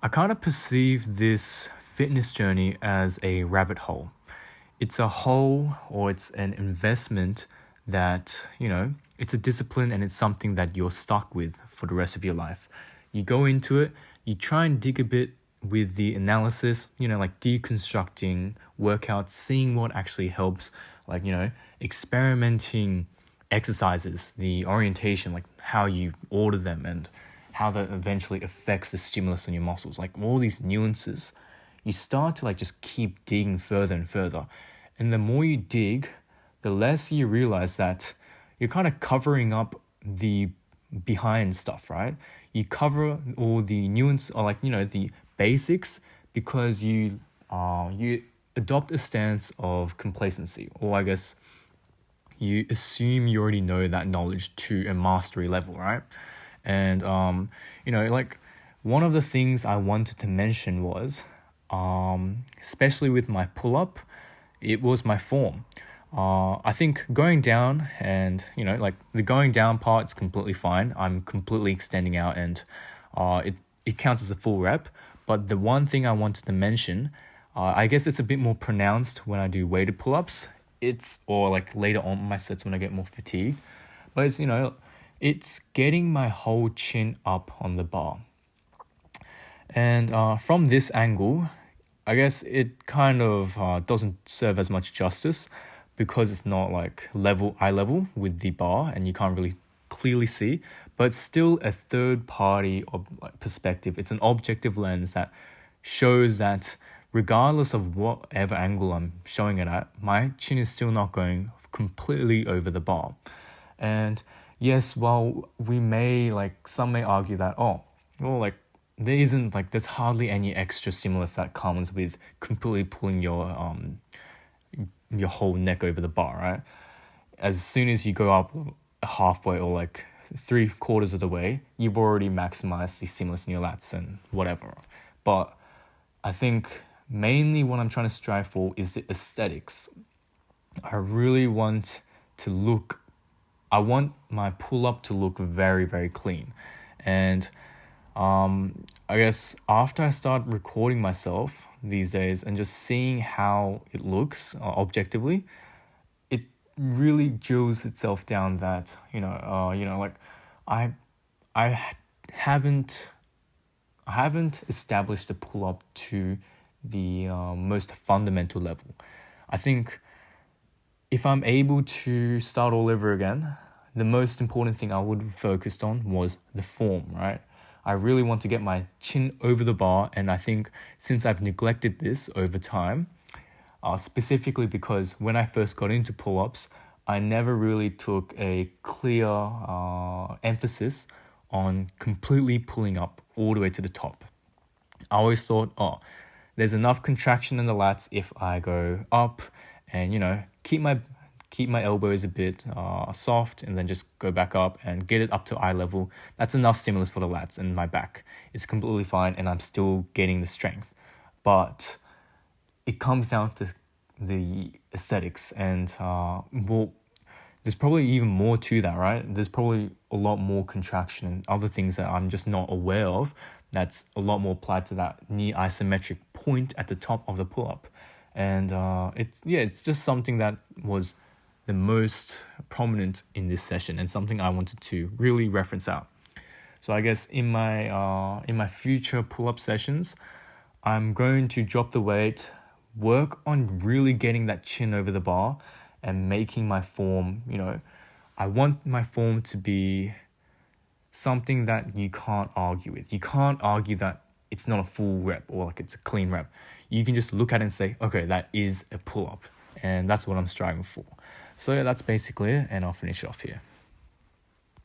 I kind of perceive this fitness journey as a rabbit hole. It's a hole or it's an investment that, it's a discipline and it's something that you're stuck with for the rest of your life. You go into it, you try and dig a bit with the analysis, like deconstructing workouts, seeing what actually helps, like, experimenting exercises, the orientation, like how you order them and how that eventually affects the stimulus on your muscles, like all these nuances. You start to like just keep digging further and further. And the more you dig, the less you realize that you're kind of covering up the behind stuff, right? You cover all the nuance or like, the basics because you adopt a stance of complacency, or I guess you assume you already know that knowledge to a mastery level, right? And like one of the things I wanted to mention was, especially with my pull-up, it was my form. I think going down and, like the going down part's completely fine. I'm completely extending out and it counts as a full rep. But the one thing I wanted to mention, I guess it's a bit more pronounced when I do weighted pull-ups. Or like later on in my sets when I get more fatigued. But it's getting my whole chin up on the bar. And from this angle, I guess it kind of doesn't serve as much justice because it's not like eye level with the bar and you can't really clearly see, but it's still a third party perspective. It's an objective lens that shows that regardless of whatever angle I'm showing it at, my chin is still not going completely over the bar. And yes, while some may argue that, there's hardly any extra stimulus that comes with completely pulling your whole neck over the bar, right? As soon as you go up halfway or like 3/4 of the way, you've already maximized the stimulus in your lats and whatever. But I think mainly what I'm trying to strive for is the aesthetics. I really want my pull-up to look very, very clean. And I guess after I start recording myself these days and just seeing how it looks objectively, it really drills itself down that, I haven't established the pull-up to the most fundamental level. I think if I'm able to start all over again, the most important thing I would have focused on was the form, right? I really want to get my chin over the bar, and I think since I've neglected this over time, specifically because when I first got into pull-ups, I never really took a clear emphasis on completely pulling up all the way to the top. I always thought, there's enough contraction in the lats if I go up and, keep my elbows a bit soft and then just go back up and get it up to eye level. That's enough stimulus for the lats and my back. It's completely fine and I'm still getting the strength. But it comes down to the aesthetics and, there's probably even more to that, right? There's probably a lot more contraction and other things that I'm just not aware of that's a lot more applied to that knee isometric point at the top of the pull-up. And it's just something that was the most prominent in this session and something I wanted to really reference out. So I guess in my future pull-up sessions, I'm going to drop the weight, work on really getting that chin over the bar and making my form, I want my form to be something that you can't argue with. You can't argue that it's not a full rep or like it's a clean rep. You can just look at it and say, okay, that is a pull-up. And that's what I'm striving for. So that's basically it, and I'll finish it off here.